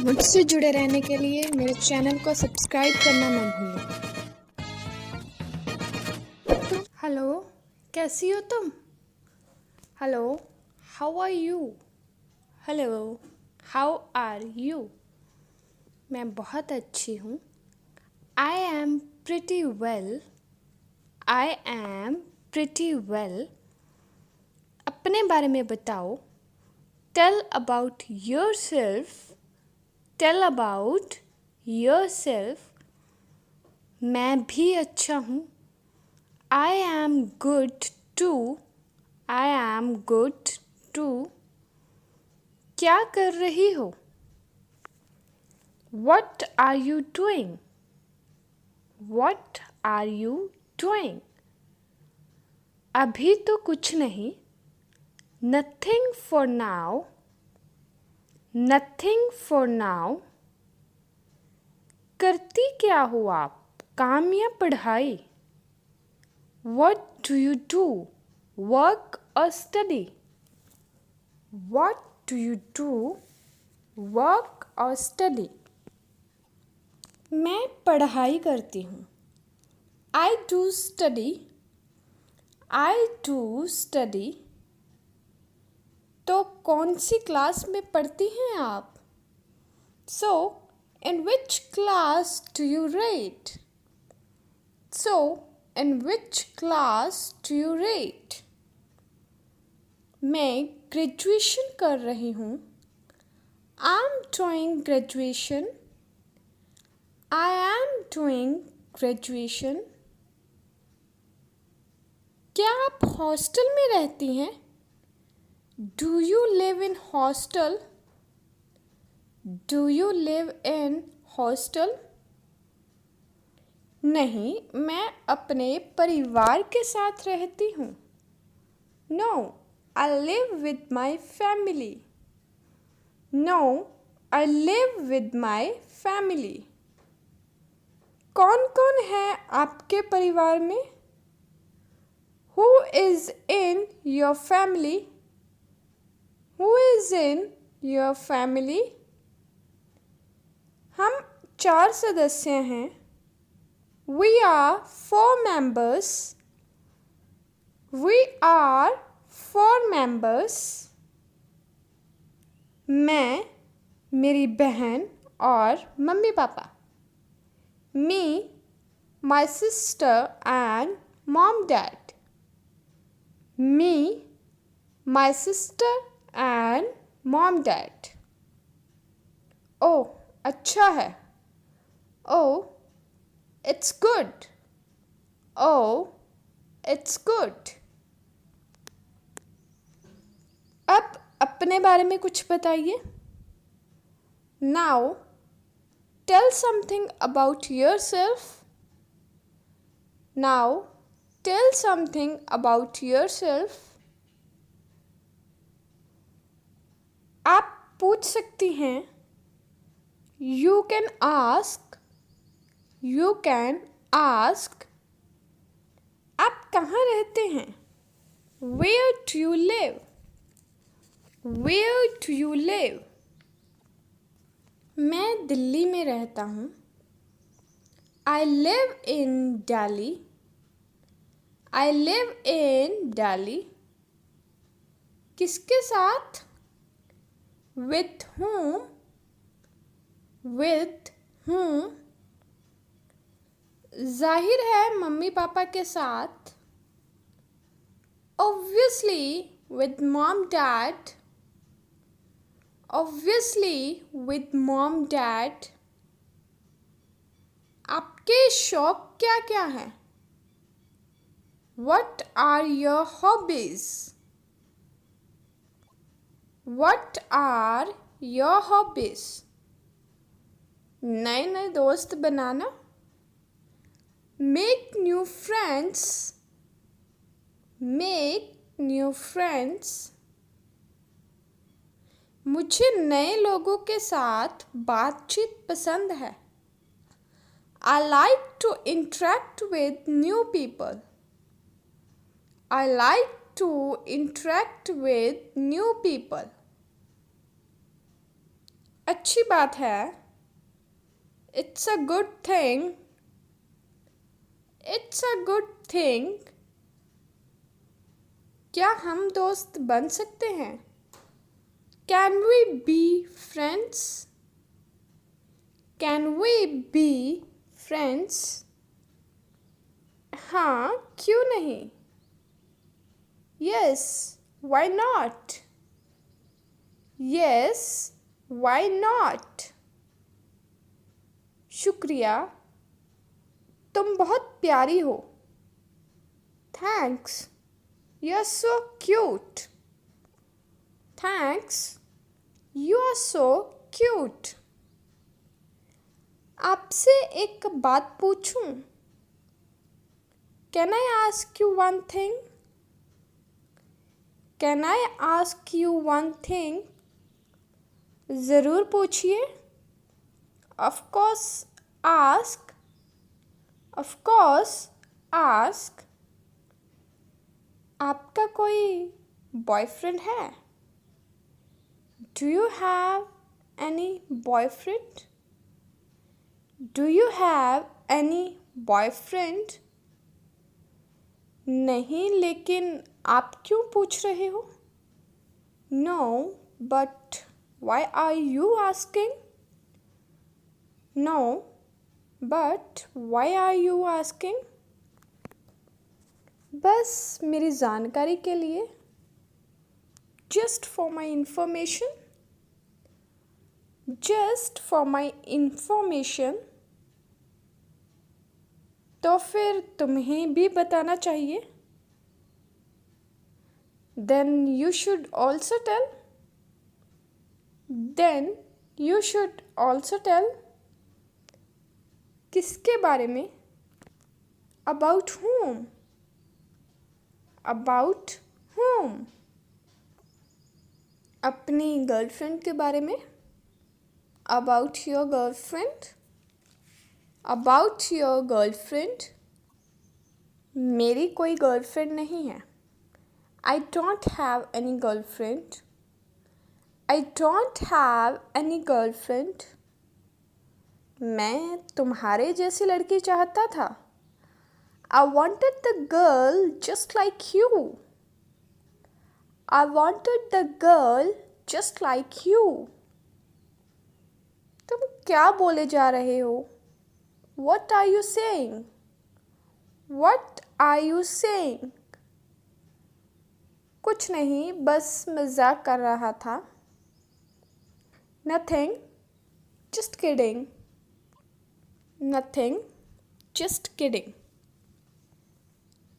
मुझसे जुड़े रहने के लिए मेरे चैनल को सब्सक्राइब करना ना भूलें। हेलो, कैसी हो तुम? Hello, how are you? Hello, how are you? मैं बहुत अच्छी हूँ। I am pretty well. I am pretty well. अपने बारे में बताओ। Tell about yourself. Tell about yourself. मैं भी अच्छा हूँ। I am good too. I am good too. क्या कर रही हो? What are you doing? What are you doing? अभी तो कुछ नहीं। Nothing for now. Nothing for now. करती क्या हो आप? काम या पढ़ाई? What do you do? Work or study? What do you do? Work or study? मैं पढ़ाई करती हूँ। I do study. I do study. तो कौन सी क्लास में पढ़ती हैं आप? So, in which class do you read? So, in which class do you read? मैं ग्रेजुएशन कर रही हूँ। I am doing graduation. I am doing graduation. क्या आप हॉस्टल में रहती हैं? Do you live in hostel? Do you live in hostel? नहीं, मैं अपने परिवार के साथ रहती हूँ। No, I live with my family. No, I live with my family. कौन कौन है आपके परिवार में? Who is in your family? Who is in your family? हम 4 सदस्य हैं। We are 4 members. We are 4 members. मैं, मेरी बहन और mummy papa. Me, my sister and mom dad. Me, my sister and mom dad. ओह, अच्छा है। Oh, it's good. Oh, it's good. अब अपने बारे में कुछ बताइए। Now, tell something about yourself. Now, tell something about yourself. आप पूछ सकती हैं। You can ask. You can ask. आप कहाँ रहते हैं? Where do you live? Where do you live? मैं दिल्ली में रहता हूँ। I live in Delhi. I live in Delhi. किसके साथ? With whom? With whom? जाहिर है मम्मी पापा के साथ। Obviously with mom dad. Obviously with mom dad. आपके शौक क्या क्या हैं? What are your hobbies? What are your hobbies? नए नए दोस्त बनाना। Make new friends. Make new friends. मुझे नए लोगों के साथ बातचीत पसंद है। I like to interact with new people. I like to interact with new people. अच्छी बात है. It's a good thing. It's a good thing. क्या हम दोस्त बन सकते हैं? Can we be friends? Can we be friends? हाँ, क्यों नहीं? Yes, why not? Yes, why not? शुक्रिया, तुम बहुत प्यारी हो. Thanks, you're so cute. Thanks, you are so cute. आपसे एक बात पूछूं? Can I ask you one thing? Can I ask you one thing? ज़रूर पूछिए. Of course, ask. Of course, ask. आपका कोई बॉयफ्रेंड है? Do you have any boyfriend? Do you have any boyfriend? नहीं, लेकिन आप क्यों पूछ रहे हो? No, but why are you asking? No, but why are you asking? बस मेरी जानकारी के लिए. Just for my information. Just for my information. तो फिर तुम्हें भी बताना चाहिए. Then you should also tell. Then you should also tell. किसके बारे में? About whom? About whom? अपनी गर्लफ्रेंड के बारे में. About your girlfriend. About your girlfriend. मेरी कोई गर्लफ्रेंड नहीं है. I don't have any girlfriend. I don't have any girlfriend. मैं तुम्हारे जैसी लड़की चाहता था. I wanted the girl just like you. I wanted the girl just like you. तुम क्या बोले जा रहे हो? What are you saying? What are you saying? कुछ नहीं, बस मजाक कर रहा था. Nothing, just kidding. Nothing, just kidding.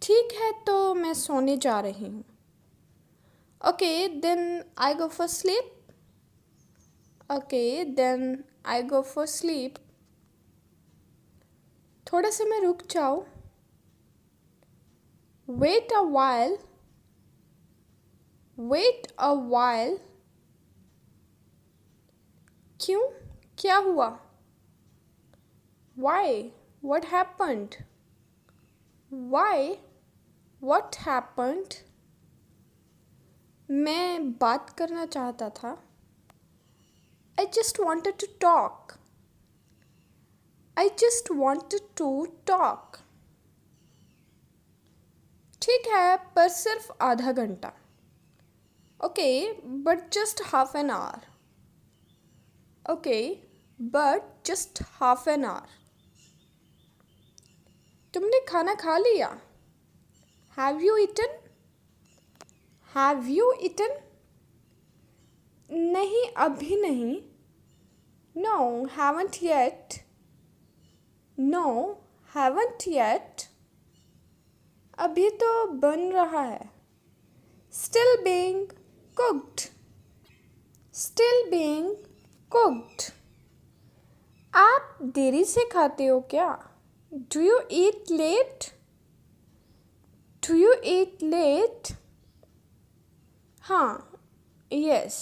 ठीक है, तो मैं सोने जा रही हूँ. Okay, then I go for sleep. Okay, then I go for sleep. थोड़ा समय रुक जाओ. Wait a while. Wait a while. क्यों? क्या हुआ? Why? What happened? Why? What happened? मैं बात करना चाहता था. I just wanted to talk. I just wanted to talk. ठीक है, पर सिर्फ आधा घंटा. Okay, but just half an hour. Okay, but just half an hour. तुमने खाना खा लिया? Have you eaten? Have you eaten? नहीं, अभी नहीं. No, haven't yet. No, haven't yet. अभी तो बन रहा है. Still being cooked. Still being cooked. आप देरी से खाते हो क्या? Do you eat late? Do you eat late? हाँ, yes.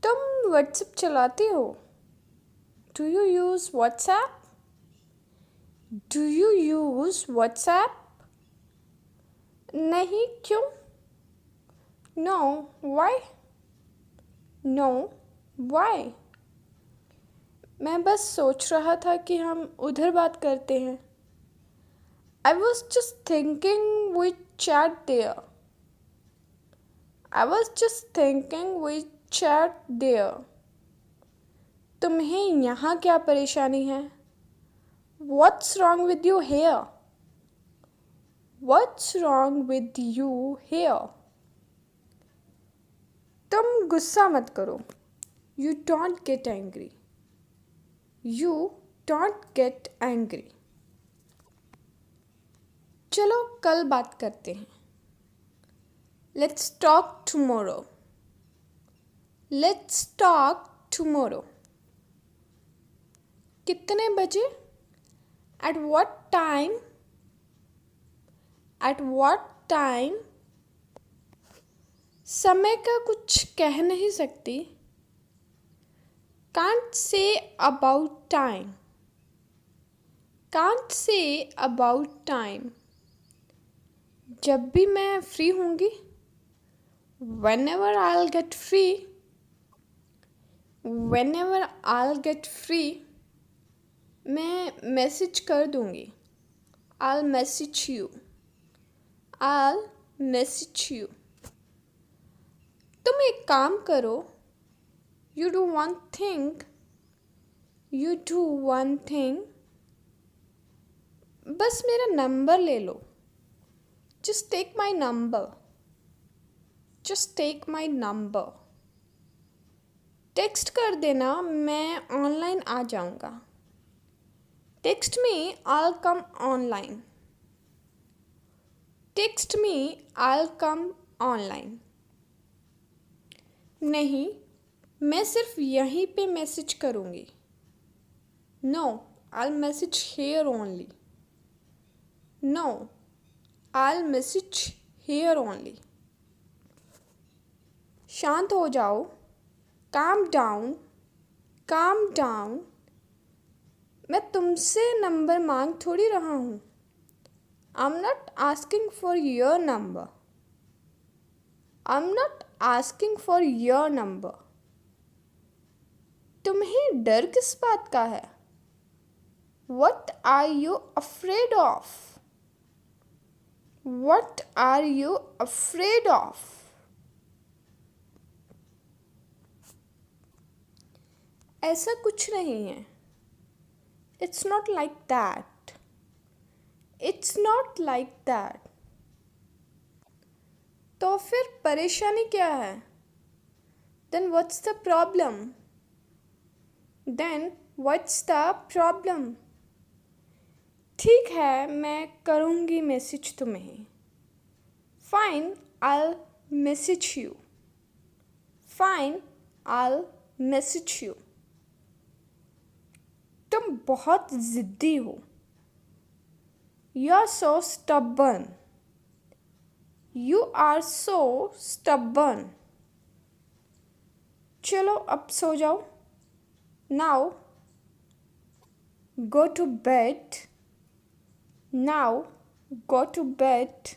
तुम WhatsApp चलाती हो? Do you use WhatsApp? Do you use WhatsApp? नहीं, क्यों? No, why? No, Why? मैं बस सोच रहा था कि हम उधर बात करते हैं. I was just thinking we chat there. I was just thinking we chat there. तुम्हें यहाँ क्या परेशानी है? What's wrong with you here? What's wrong with you here? तुम गुस्सा मत करो. You don't get angry. You don't get angry. चलो कल बात करते हैं. Let's talk tomorrow. Let's talk tomorrow. कितने बजे? At what time? At what time? समय का कुछ कह नहीं सकती. Can't say about time. Can't say about time. जब भी मैं फ्री होंगी. Whenever I'll get free. Whenever I'll get free. मैं मैसेज कर दूँगी. I'll message you. I'll message you. तुम एक काम करो. You do one thing. You do one thing. बस मेरा नंबर ले लो. Just take my number. Just take my number. Text कर देना, मैं ऑनलाइन आ जाऊँगा. Text me, I'll come online. Text me, I'll come online. नहीं, मैं सिर्फ यहीं पे मैसेज करूँगी. No, I'll message here only. No, I'll message here only. शांत हो जाओ. Calm down. Calm down. मैं तुमसे नंबर मांग थोड़ी रहा हूँ. I'm not asking for your number. I'm not asking for your number. तुम्हें डर किस बात का है? What are you afraid of? What are you afraid of? ऐसा कुछ नहीं है. It's not like that. It's not like that. तो फिर परेशानी क्या है? Then what's the problem? Then what's the problem? ठीक है, मैं करूँगी मैसेज तुम्हें. Fine, I'll message you. Fine, I'll message you. तुम बहुत ज़िद्दी हो. You're so stubborn. You are so stubborn. चलो अब सो जाओ. Now go to bed. Now go to bed.